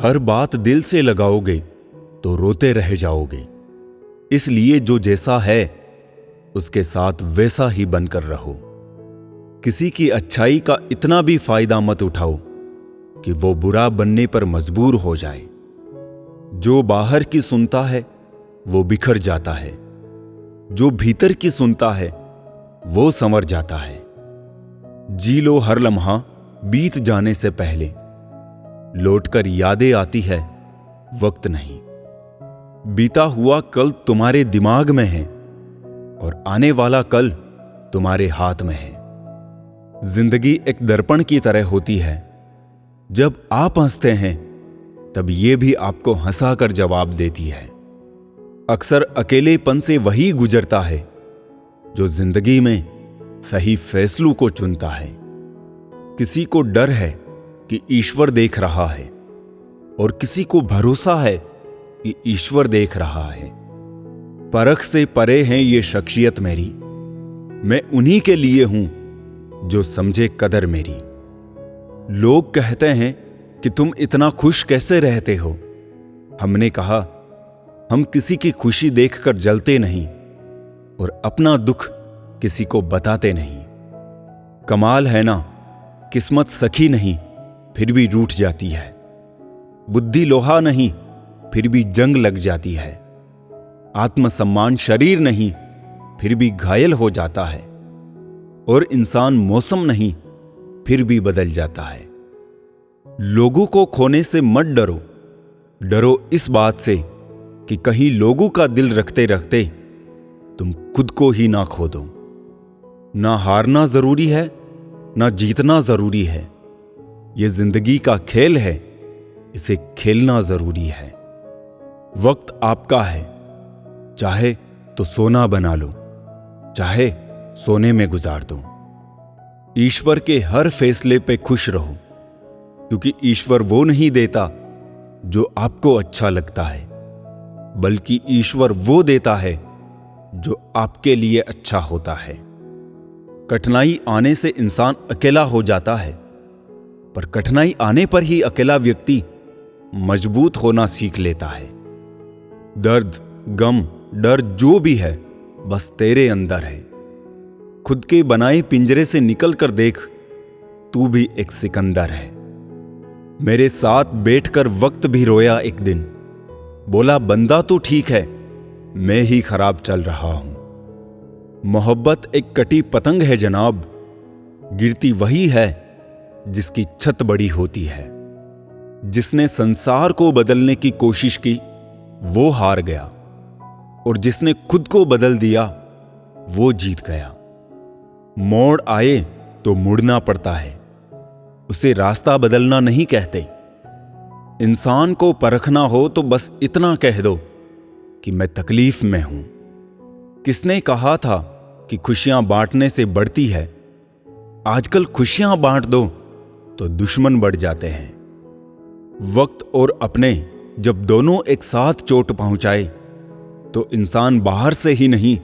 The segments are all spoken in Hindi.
हर बात दिल से लगाओगे तो रोते रह जाओगे। इसलिए जो जैसा है उसके साथ वैसा ही बनकर रहो। किसी की अच्छाई का इतना भी फायदा मत उठाओ कि वो बुरा बनने पर मजबूर हो जाए। जो बाहर की सुनता है वो बिखर जाता है, जो भीतर की सुनता है वो संवर जाता है। जी लो हर लम्हा बीत जाने से पहले, लौटकर यादें आती है वक्त नहीं। बीता हुआ कल तुम्हारे दिमाग में है और आने वाला कल तुम्हारे हाथ में है। जिंदगी एक दर्पण की तरह होती है। जब आप हंसते हैं तब ये भी आपको हंसाकर जवाब देती है। अक्सर अकेलेपन से वही गुजरता है जो जिंदगी में सही फैसलों को चुनता है। किसी को डर है कि ईश्वर देख रहा है और किसी को भरोसा है कि ईश्वर देख रहा है। परख से परे हैं ये शख्सियत मेरी, मैं उन्हीं के लिए हूं जो समझे कदर मेरी। लोग कहते हैं कि तुम इतना खुश कैसे रहते हो। हमने कहा हम किसी की खुशी देखकर जलते नहीं और अपना दुख किसी को बताते नहीं। कमाल है ना, किस्मत सखी नहीं फिर भी रूठ जाती है, बुद्धि लोहा नहीं फिर भी जंग लग जाती है, आत्मसम्मान शरीर नहीं फिर भी घायल हो जाता है, और इंसान मौसम नहीं फिर भी बदल जाता है। लोगों को खोने से मत डरो, डरो इस बात से कि कहीं लोगों का दिल रखते रखते तुम खुद को ही ना खो दो। ना हारना जरूरी है ना जीतना जरूरी है। यह जिंदगी का खेल है, इसे खेलना जरूरी है। वक्त आपका है, चाहे तो सोना बना लो, चाहे सोने में गुजार दो। ईश्वर के हर फैसले पे खुश रहो, क्योंकि ईश्वर वो नहीं देता जो आपको अच्छा लगता है, बल्कि ईश्वर वो देता है जो आपके लिए अच्छा होता है। कठिनाई आने से इंसान अकेला हो जाता है, पर कठिनाई आने पर ही अकेला व्यक्ति मजबूत होना सीख लेता है। दर्द, गम, डर जो भी है बस तेरे अंदर है। खुद के बनाए पिंजरे से निकल कर देख, तू भी एक सिकंदर है। मेरे साथ बैठकर वक्त भी रोया एक दिन, बोला बंदा तो ठीक है, मैं ही खराब चल रहा हूं। मोहब्बत एक कटी पतंग है जनाब, गिरती वही है जिसकी छत बड़ी होती है। जिसने संसार को बदलने की कोशिश की वो हार गया, और जिसने खुद को बदल दिया वो जीत गया। मोड़ आए तो मुड़ना पड़ता है, उसे रास्ता बदलना नहीं कहते। इंसान को परखना हो तो बस इतना कह दो कि मैं तकलीफ में हूं। किसने कहा था कि खुशियां बांटने से बढ़ती है? आजकल खुशियां बांट दो तो दुश्मन बढ़ जाते हैं। वक्त और अपने जब दोनों एक साथ चोट पहुंचाए तो इंसान बाहर से ही नहीं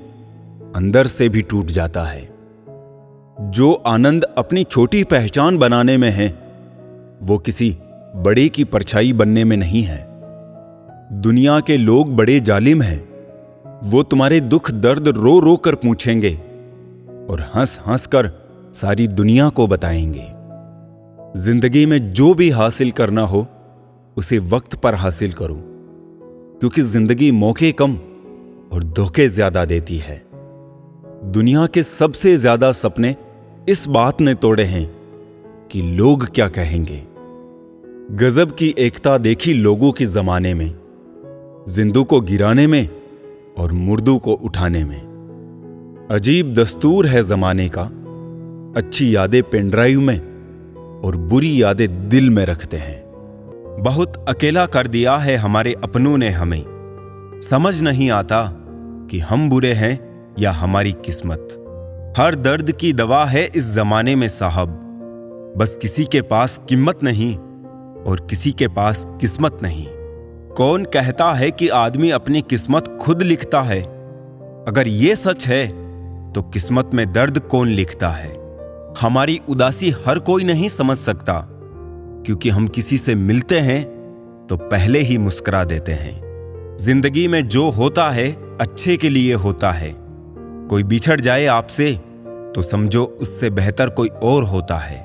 अंदर से भी टूट जाता है। जो आनंद अपनी छोटी पहचान बनाने में है वो किसी बड़े की परछाई बनने में नहीं है। दुनिया के लोग बड़े जालिम हैं, वो तुम्हारे दुख दर्द रो रो कर पूछेंगे और हंस हंस कर सारी दुनिया को बताएंगे। जिंदगी में जो भी हासिल करना हो उसे वक्त पर हासिल करो, क्योंकि जिंदगी मौके कम और धोखे ज्यादा देती है। दुनिया के सबसे ज्यादा सपने इस बात ने तोड़े हैं कि लोग क्या कहेंगे। गजब की एकता देखी लोगों की जमाने में, जिंदू को गिराने में और मुर्दों को उठाने में। अजीब दस्तूर है जमाने का, अच्छी यादें पेनड्राइव में और बुरी यादें दिल में रखते हैं। बहुत अकेला कर दिया है हमारे अपनों ने हमें, समझ नहीं आता कि हम बुरे हैं या हमारी किस्मत। हर दर्द की दवा है इस जमाने में साहब, बस किसी के पास कीमत नहीं और किसी के पास किस्मत नहीं। कौन कहता है कि आदमी अपनी किस्मत खुद लिखता है? अगर ये सच है तो किस्मत में दर्द कौन लिखता है? हमारी उदासी हर कोई नहीं समझ सकता, क्योंकि हम किसी से मिलते हैं तो पहले ही मुस्कुरा देते हैं। जिंदगी में जो होता है अच्छे के लिए होता है। कोई बिछड़ जाए आपसे तो समझो उससे बेहतर कोई और होता है।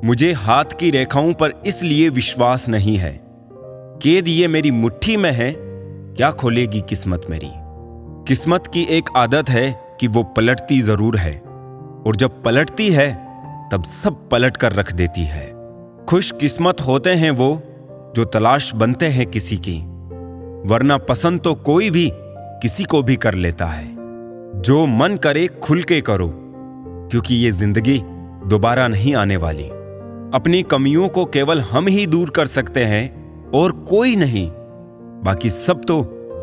मुझे हाथ की रेखाओं पर इसलिए विश्वास नहीं है, कैद ये मेरी मुट्ठी में है, क्या खोलेगी किस्मत मेरी। किस्मत की एक आदत है कि वो पलटती जरूर है, और जब पलटती है तब सब पलट कर रख देती है। खुशकिस्मत होते हैं वो जो तलाश बनते हैं किसी की, वरना पसंद तो कोई भी किसी को भी कर लेता है। जो मन करे खुल के करो, क्योंकि ये जिंदगी दोबारा नहीं आने वाली। अपनी कमियों को केवल हम ही दूर कर सकते हैं और कोई नहीं। बाकी सब तो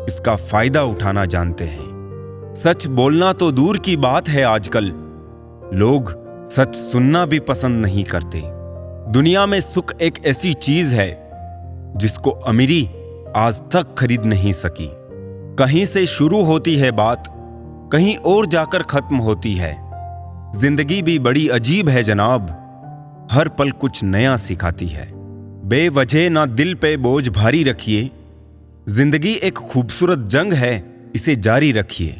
इसका फायदा उठाना जानते हैं। सच बोलना तो दूर की बात है, आजकल लोग सच सुनना भी पसंद नहीं करते। दुनिया में सुख एक ऐसी चीज है जिसको अमीरी आज तक खरीद नहीं सकी। कहीं से शुरू होती है बात, कहीं और जाकर खत्म होती है। जिंदगी भी बड़ी अजीब है जनाब, हर पल कुछ नया सिखाती है। बेवजह ना दिल पे बोझ भारी रखिए, जिंदगी एक खूबसूरत जंग है, इसे जारी रखिए।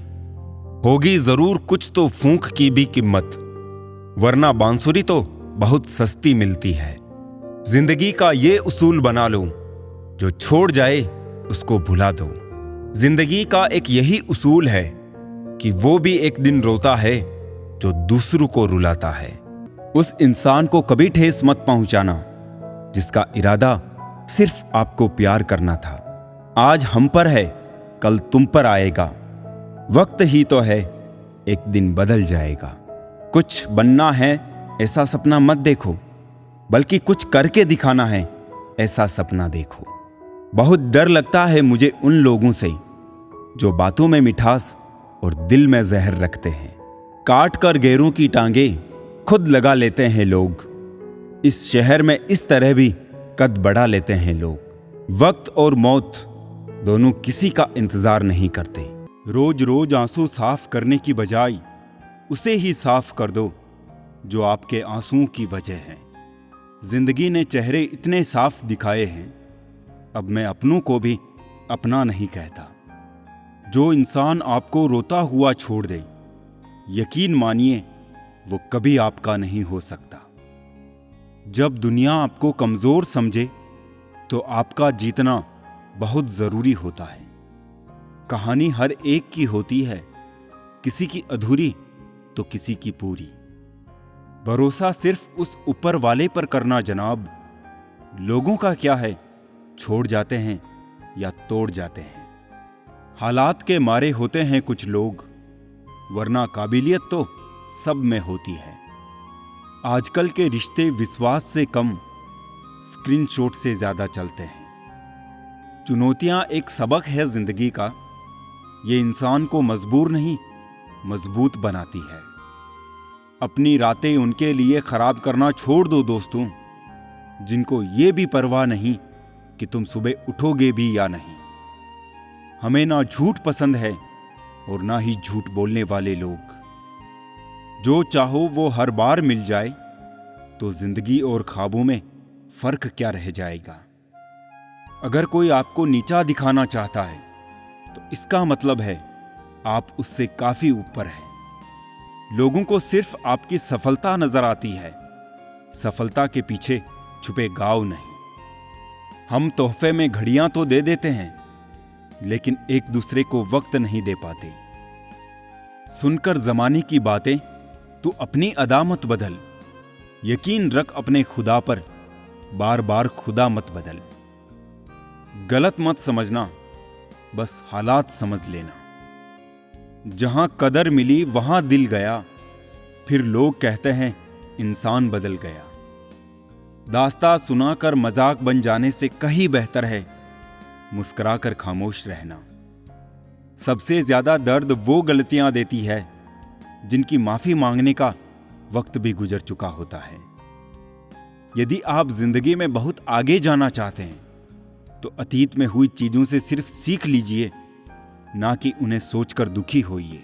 होगी जरूर कुछ तो फूंक की भी कीमत, वरना बांसुरी तो बहुत सस्ती मिलती है। जिंदगी का ये उसूल बना लो, जो छोड़ जाए उसको भुला दो। जिंदगी का एक यही उसूल है कि वो भी एक दिन रोता है जो दूसरों को रुलाता है। उस इंसान को कभी ठेस मत पहुंचाना जिसका इरादा सिर्फ आपको प्यार करना था। आज हम पर है, कल तुम पर आएगा। वक्त ही तो है, एक दिन बदल जाएगा। कुछ बनना है ऐसा सपना मत देखो, बल्कि कुछ करके दिखाना है ऐसा सपना देखो। बहुत डर लगता है मुझे उन लोगों से जो बातों में मिठास और दिल में जहर रखते हैं। काट कर गैरों की टांगे खुद लगा लेते हैं लोग। इस शहर में इस तरह भी कद बढ़ा लेते हैं लोग। वक्त और मौत दोनों किसी का इंतजार नहीं करते। रोज रोज आंसू साफ करने की बजाय उसे ही साफ कर दो जो आपके आंसुओं की वजह है। जिंदगी ने चेहरे इतने साफ दिखाए हैं, अब मैं अपनों को भी अपना नहीं कहता। जो इंसान आपको रोता हुआ छोड़ दे, यकीन मानिए वो कभी आपका नहीं हो सकता। जब दुनिया आपको कमजोर समझे तो आपका जीतना बहुत जरूरी होता है। कहानी हर एक की होती है, किसी की अधूरी तो किसी की पूरी। भरोसा सिर्फ उस ऊपर वाले पर करना जनाब। लोगों का क्या है, छोड़ जाते हैं या तोड़ जाते हैं। हालात के मारे होते हैं कुछ लोग, वरना काबिलियत तो सब में होती है। आजकल के रिश्ते विश्वास से कम स्क्रीनशॉट से ज्यादा चलते हैं। चुनौतियां एक सबक है जिंदगी का, ये इंसान को मजबूर नहीं मजबूत बनाती है। अपनी रातें उनके लिए खराब करना छोड़ दो दोस्तों, जिनको ये भी परवाह नहीं कि तुम सुबह उठोगे भी या नहीं। हमें ना झूठ पसंद है और ना ही झूठ बोलने वाले लोग। जो चाहो वो हर बार मिल जाए तो जिंदगी और ख्वाबों में फर्क क्या रह जाएगा। अगर कोई आपको नीचा दिखाना चाहता है तो इसका मतलब है आप उससे काफी ऊपर हैं। लोगों को सिर्फ आपकी सफलता नजर आती है, सफलता के पीछे छुपे गाँव नहीं। हम तोहफे में घड़ियां तो दे देते हैं, लेकिन एक दूसरे को वक्त नहीं दे पाते। सुनकर जमाने की बातें तू अपनी अदा मत बदल, यकीन रख अपने खुदा पर, बार बार खुदा मत बदल। गलत मत समझना, बस हालात समझ लेना। जहां कदर मिली वहां दिल गया, फिर लोग कहते हैं इंसान बदल गया। दास्तां सुनाकर मजाक बन जाने से कहीं बेहतर है मुस्कुराकर खामोश रहना। सबसे ज्यादा दर्द वो गलतियां देती है जिनकी माफी मांगने का वक्त भी गुजर चुका होता है। यदि आप जिंदगी में बहुत आगे जाना चाहते हैं तो अतीत में हुई चीजों से सिर्फ सीख लीजिए, ना कि उन्हें सोचकर दुखी होइए।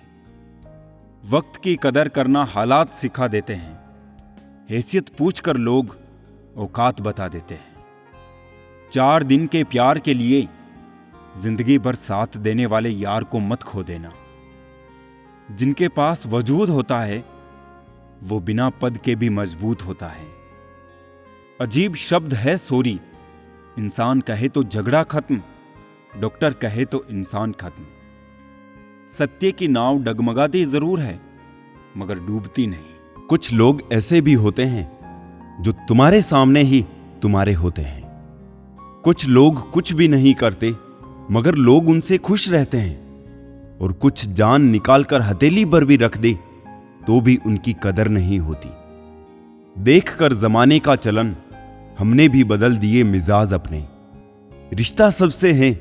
वक्त की कदर करना हालात सिखा देते हैं, हैसियत पूछकर लोग औकात बता देते हैं। 4 दिन के प्यार के लिए जिंदगी भर साथ देने वाले यार को मत खो देना। जिनके पास वजूद होता है वो बिना पद के भी मजबूत होता है। अजीब शब्द है सॉरी। इंसान कहे तो झगड़ा खत्म, डॉक्टर कहे तो इंसान खत्म। सत्य की नाव डगमगाती जरूर है मगर डूबती नहीं। कुछ लोग ऐसे भी होते हैं जो तुम्हारे सामने ही तुम्हारे होते हैं। कुछ लोग कुछ भी नहीं करते मगर लोग उनसे खुश रहते हैं। और कुछ जान निकालकर हथेली पर भी रख दे तो भी उनकी कदर नहीं होती। देखकर जमाने का चलन हमने भी बदल दिए मिजाज अपने। रिश्ता सबसे है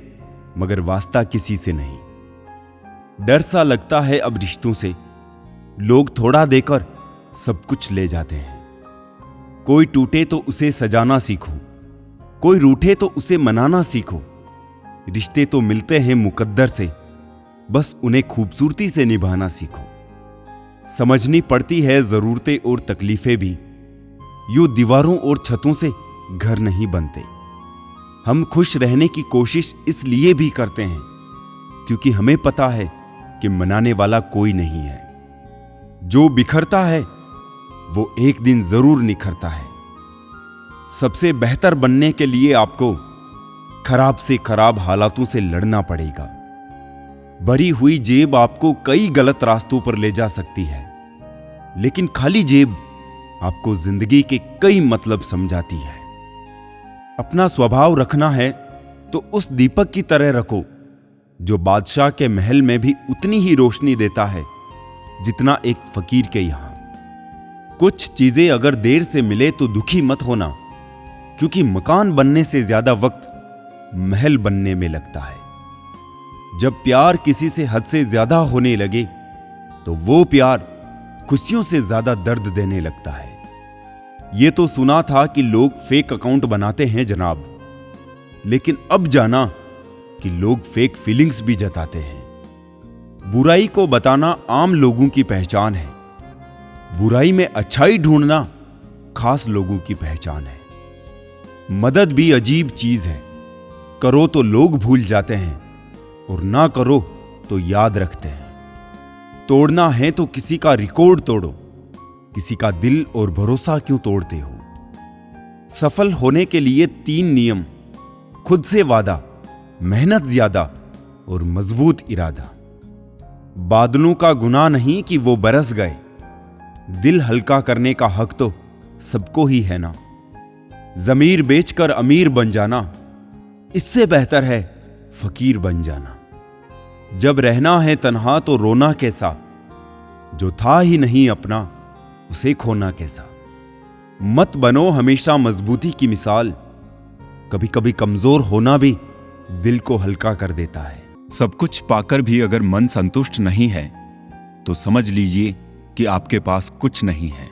मगर वास्ता किसी से नहीं। डर सा लगता है अब रिश्तों से, लोग थोड़ा देकर सब कुछ ले जाते हैं। कोई टूटे तो उसे सजाना सीखो, कोई रूठे तो उसे मनाना सीखो। रिश्ते तो मिलते हैं मुकद्दर से, बस उन्हें खूबसूरती से निभाना सीखो। समझनी पड़ती है जरूरतें और तकलीफें भी, यूं दीवारों और छतों से घर नहीं बनते। हम खुश रहने की कोशिश इसलिए भी करते हैं क्योंकि हमें पता है कि मनाने वाला कोई नहीं है। जो बिखरता है वो एक दिन जरूर निखरता है। सबसे बेहतर बनने के लिए आपको खराब से खराब हालातों से लड़ना पड़ेगा। भरी हुई जेब आपको कई गलत रास्तों पर ले जा सकती है, लेकिन खाली जेब आपको जिंदगी के कई मतलब समझाती है। अपना स्वभाव रखना है तो उस दीपक की तरह रखो जो बादशाह के महल में भी उतनी ही रोशनी देता है जितना एक फकीर के यहां। कुछ चीजें अगर देर से मिले तो दुखी मत होना, क्योंकि मकान बनने से ज्यादा वक्त महल बनने में लगता है। जब प्यार किसी से हद से ज्यादा होने लगे तो वो प्यार खुशियों से ज्यादा दर्द देने लगता है। ये तो सुना था कि लोग फेक अकाउंट बनाते हैं जनाब, लेकिन अब जाना कि लोग फेक फीलिंग्स भी जताते हैं। बुराई को बताना आम लोगों की पहचान है, बुराई में अच्छाई ढूंढना खास लोगों की पहचान है। मदद भी अजीब चीज है, करो तो लोग भूल जाते हैं और ना करो तो याद रखते हैं। तोड़ना है तो किसी का रिकॉर्ड तोड़ो, किसी का दिल और भरोसा क्यों तोड़ते हो। सफल होने के लिए 3 नियम: खुद से वादा, मेहनत ज्यादा और मजबूत इरादा। बादलों का गुनाह नहीं कि वो बरस गए, दिल हल्का करने का हक तो सबको ही है ना। जमीर बेचकर अमीर बन जाना इससे बेहतर है फकीर बन जाना। जब रहना है तन्हा तो रोना कैसा, जो था ही नहीं अपना उसे खोना कैसा। मत बनो हमेशा मजबूती की मिसाल, कभी कभी कमजोर होना भी दिल को हल्का कर देता है। सब कुछ पाकर भी अगर मन संतुष्ट नहीं है तो समझ लीजिए कि आपके पास कुछ नहीं है।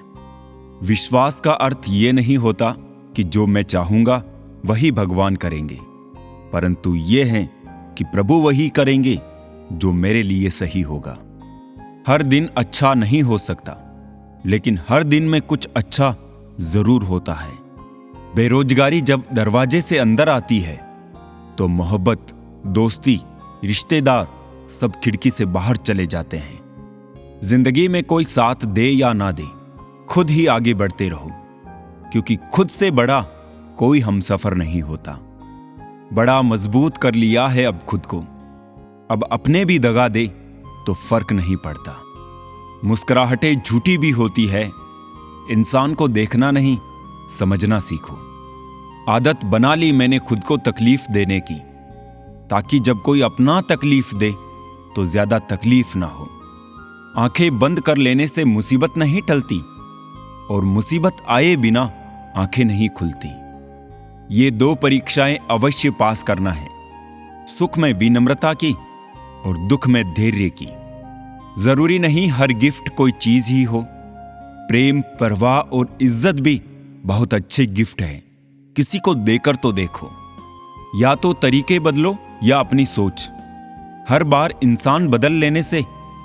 विश्वास का अर्थ ये नहीं होता कि जो मैं चाहूंगा वही भगवान करेंगे, परंतु ये है कि प्रभु वही करेंगे जो मेरे लिए सही होगा। हर दिन अच्छा नहीं हो सकता, लेकिन हर दिन में कुछ अच्छा जरूर होता है। बेरोजगारी जब दरवाजे से अंदर आती है तो मोहब्बत, दोस्ती, रिश्तेदार सब खिड़की से बाहर चले जाते हैं। जिंदगी में कोई साथ दे या ना दे, खुद ही आगे बढ़ते रहो, क्योंकि खुद से बड़ा कोई हमसफर नहीं होता। बड़ा मजबूत कर लिया है अब खुद को, अब अपने भी दगा दे तो फर्क नहीं पड़ता। मुस्कुराहटें झूठी भी होती है, इंसान को देखना नहीं समझना सीखो। आदत बना ली मैंने खुद को तकलीफ देने की, ताकि जब कोई अपना तकलीफ दे तो ज्यादा तकलीफ ना हो। आंखें बंद कर लेने से मुसीबत नहीं टलती, और मुसीबत आए बिना आंखें नहीं खुलती। ये 2 परीक्षाएं अवश्य पास करना है, सुख में विनम्रता की और दुख में धैर्य की। जरूरी नहीं हर गिफ्ट कोई चीज ही हो। प्रेम, परवाह और इज्जत भी बहुत अच्छे गिफ्ट है, किसी को देकर तो देखो। या तो तरीके बदलो या अपनी सोच। हर बार इंसान बदल लेने से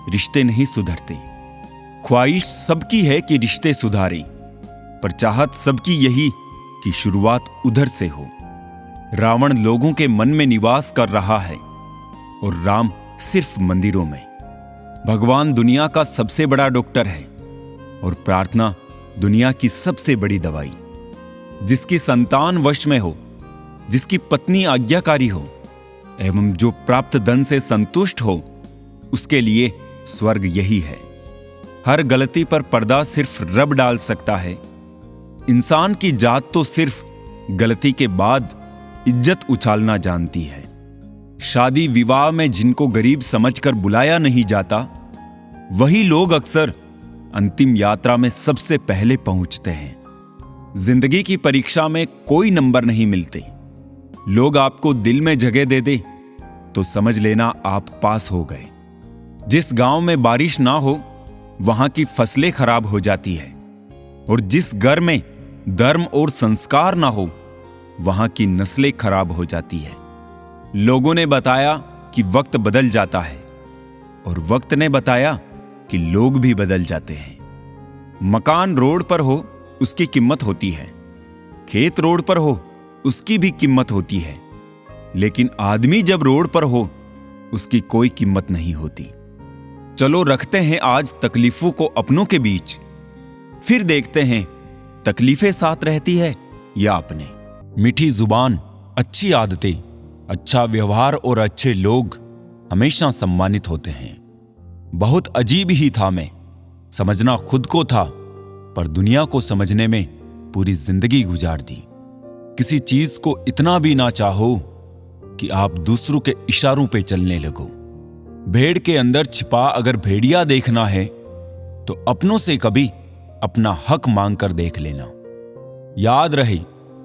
रिश्ते नहीं सुधरते। ख्वाहिश सबकी है कि रिश्ते सुधारे, पर चाहत सबकी यही कि शुरुआत उधर से हो। रावण लोगों के मन में निवास कर रहा है और राम सिर्फ मंदिरों में। भगवान दुनिया का सबसे बड़ा डॉक्टर है और प्रार्थना दुनिया की सबसे बड़ी दवाई। जिसकी संतान वश में हो, जिसकी पत्नी आज्ञाकारी हो एवं जो प्राप्त धन से संतुष्ट हो, उसके लिए स्वर्ग यही है। हर गलती पर पर्दा सिर्फ रब डाल सकता है। इंसान की जात तो सिर्फ गलती के बाद इज्जत उछालना जानती है। शादी विवाह में जिनको गरीब समझकर बुलाया नहीं जाता, वही लोग अक्सर अंतिम यात्रा में सबसे पहले पहुंचते हैं। जिंदगी की परीक्षा में कोई नंबर नहीं मिलते। लोग आपको दिल में जगह दे दे तो समझ लेना आप पास हो गए। जिस गांव में बारिश ना हो, वहां की फसलें खराब हो जाती है, और जिस घर में धर्म और संस्कार ना हो, वहां की नस्लें खराब हो जाती है। लोगों ने बताया कि वक्त बदल जाता है, और वक्त ने बताया कि लोग भी बदल जाते हैं। मकान रोड पर हो, उसकी कीमत होती है। खेत रोड पर हो, उसकी भी कीमत होती है। लेकिन आदमी जब रोड पर हो, उसकी कोई कीमत नहीं होती। चलो रखते हैं आज तकलीफों को अपनों के बीच, फिर देखते हैं तकलीफें साथ रहती है या अपने। मीठी जुबान, अच्छी आदतें, अच्छा व्यवहार और अच्छे लोग हमेशा सम्मानित होते हैं। बहुत अजीब ही था मैं, समझना खुद को था, पर दुनिया को समझने में पूरी जिंदगी गुजार दी। किसी चीज को इतना भी ना चाहो कि आप दूसरों के इशारों पे चलने लगो। भेड़ के अंदर छिपा अगर भेड़िया देखना है तो अपनों से कभी अपना हक मांग कर देख लेना। याद रहे,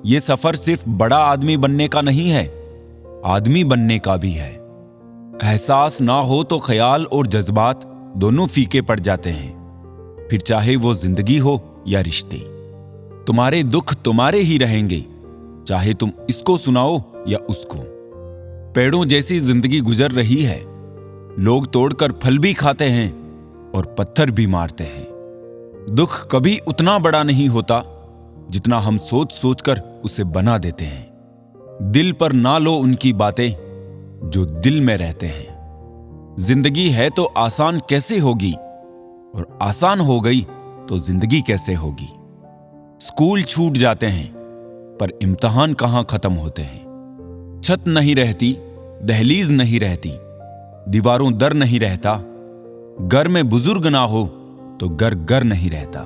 यह सफर सिर्फ बड़ा आदमी बनने का नहीं है, आदमी बनने का भी है। एहसास ना हो तो ख्याल और जज्बात दोनों फीके पड़ जाते हैं, फिर चाहे वो जिंदगी हो या रिश्ते। तुम्हारे दुख तुम्हारे ही रहेंगे, चाहे तुम इसको सुनाओ या उसको। पेड़ों जैसी जिंदगी गुजर रही है। लोग तोड़कर फल भी खाते हैं और पत्थर भी मारते हैं। दुख कभी उतना बड़ा नहीं होता जितना हम सोच सोचकर उसे बना देते हैं। दिल पर ना लो उनकी बातें जो दिल में रहते हैं। जिंदगी है तो आसान कैसे होगी, और आसान हो गई तो जिंदगी कैसे होगी। स्कूल छूट जाते हैं पर इम्तिहान कहां खत्म होते हैं। छत नहीं रहती, दहलीज नहीं रहती, दीवारों दर नहीं रहता। घर में बुजुर्ग ना हो तो घर घर नहीं रहता।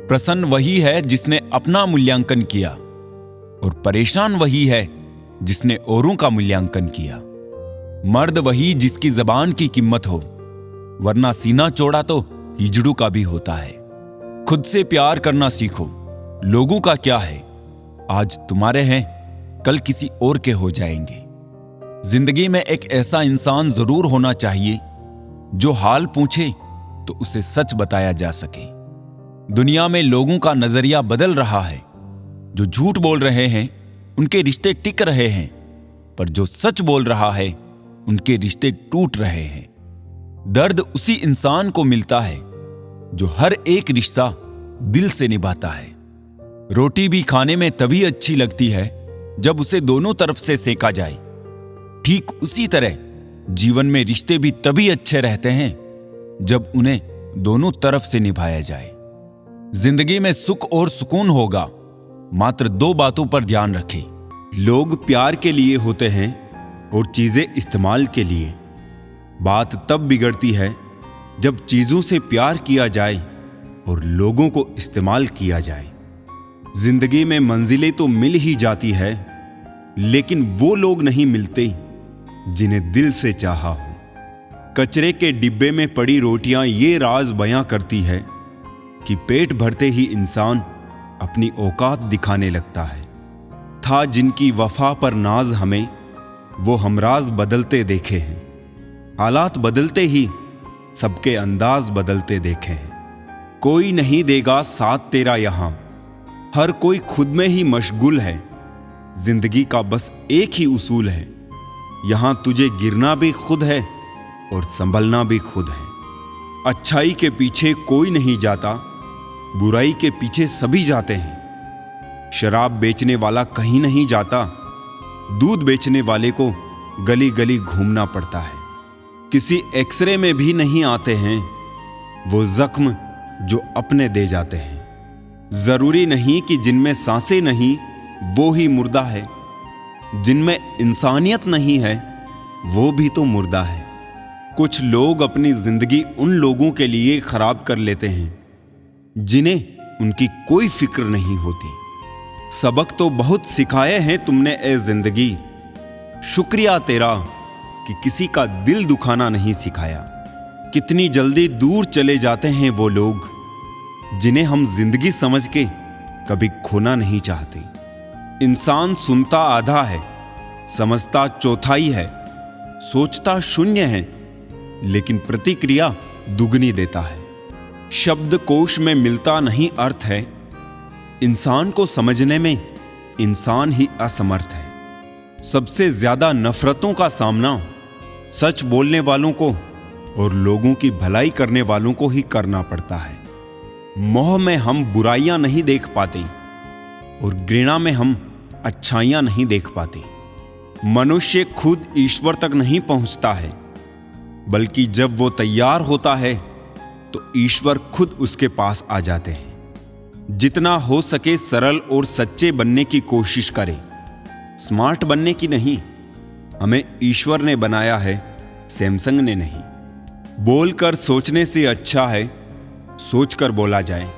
प्रसन्न वही है जिसने अपना मूल्यांकन किया, और परेशान वही है जिसने औरों का मूल्यांकन किया। मर्द वही जिसकी जबान की कीमत हो, वरना सीना चौड़ा तो हिजड़ू का भी होता है। खुद से प्यार करना सीखो। लोगों का क्या है, आज तुम्हारे हैं, कल किसी और के हो जाएंगे। जिंदगी में एक ऐसा इंसान जरूर होना चाहिए जो हाल पूछे तो उसे सच बताया जा सके। दुनिया में लोगों का नजरिया बदल रहा है। जो झूठ बोल रहे हैं उनके रिश्ते टिक रहे हैं, पर जो सच बोल रहा है उनके रिश्ते टूट रहे हैं। दर्द उसी इंसान को मिलता है जो हर एक रिश्ता दिल से निभाता है। रोटी भी खाने में तभी अच्छी लगती है जब उसे दोनों तरफ से सेका जाए। ठीक उसी तरह जीवन में रिश्ते भी तभी अच्छे रहते हैं जब उन्हें दोनों तरफ से निभाया जाए। जिंदगी में सुख और सुकून होगा, मात्र दो बातों पर ध्यान रखें। लोग प्यार के लिए होते हैं और चीजें इस्तेमाल के लिए। बात तब बिगड़ती है जब चीजों से प्यार किया जाए और लोगों को इस्तेमाल किया जाए। जिंदगी में मंजिलें तो मिल ही जाती है, लेकिन वो लोग नहीं मिलते जिन्हें दिल से चाहा हो। कचरे के डिब्बे में पड़ी रोटियां ये राज बयां करती है कि पेट भरते ही इंसान अपनी औकात दिखाने लगता है। था जिनकी वफा पर नाज हमें, वो हमराज बदलते देखे हैं। हालात बदलते ही सबके अंदाज बदलते देखे हैं। कोई नहीं देगा साथ तेरा यहां, हर कोई खुद में ही मशगूल है। जिंदगी का बस एक ही उसूल है, यहां तुझे गिरना भी खुद है और संभलना भी खुद है। अच्छाई के पीछे कोई नहीं जाता, बुराई के पीछे सभी जाते हैं। शराब बेचने वाला कहीं नहीं जाता, दूध बेचने वाले को गली गली घूमना पड़ता है। किसी एक्सरे में भी नहीं आते हैं वो जख्म जो अपने दे जाते हैं। जरूरी नहीं कि जिनमें सांसें नहीं वो ही मुर्दा है, जिनमें इंसानियत नहीं है वो भी तो मुर्दा है। कुछ लोग अपनी जिंदगी उन लोगों के लिए खराब कर लेते हैं जिन्हें उनकी कोई फिक्र नहीं होती। सबक तो बहुत सिखाए हैं तुमने ए जिंदगी, शुक्रिया तेरा कि किसी का दिल दुखाना नहीं सिखाया। कितनी जल्दी दूर चले जाते हैं वो लोग जिन्हें हम जिंदगी समझ के कभी खोना नहीं चाहते। इंसान सुनता आधा है, समझता चौथाई है, सोचता शून्य है, लेकिन प्रतिक्रिया दुगनी देता है। शब्दकोश में मिलता नहीं अर्थ है, इंसान को समझने में इंसान ही असमर्थ है। सबसे ज्यादा नफरतों का सामना सच बोलने वालों को और लोगों की भलाई करने वालों को ही करना पड़ता है। मोह में हम बुराइयां नहीं देख पाते और घृणा में हम अच्छाइयां नहीं देख पाते। मनुष्य खुद ईश्वर तक नहीं पहुंचता है, बल्कि जब वो तैयार होता है तो ईश्वर खुद उसके पास आ जाते हैं। जितना हो सके सरल और सच्चे बनने की कोशिश करें, स्मार्ट बनने की नहीं। हमें ईश्वर ने बनाया है, सैमसंग ने नहीं। बोलकर सोचने से अच्छा है सोचकर बोला जाए।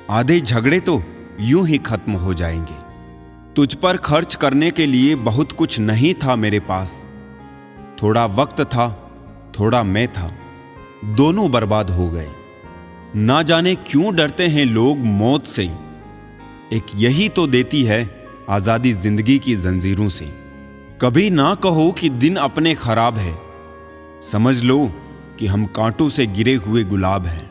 आधे झगड़े तो यूं ही खत्म हो जाएंगे। तुझ पर खर्च करने के लिए बहुत कुछ नहीं था मेरे पास। थोड़ा वक्त था, थोड़ा मैं था, दोनों बर्बाद हो गए। ना जाने क्यों डरते हैं लोग मौत से, एक यही तो देती है आजादी जिंदगी की जंजीरों से। कभी ना कहो कि दिन अपने खराब है, समझ लो कि हम कांटों से गिरे हुए गुलाब हैं।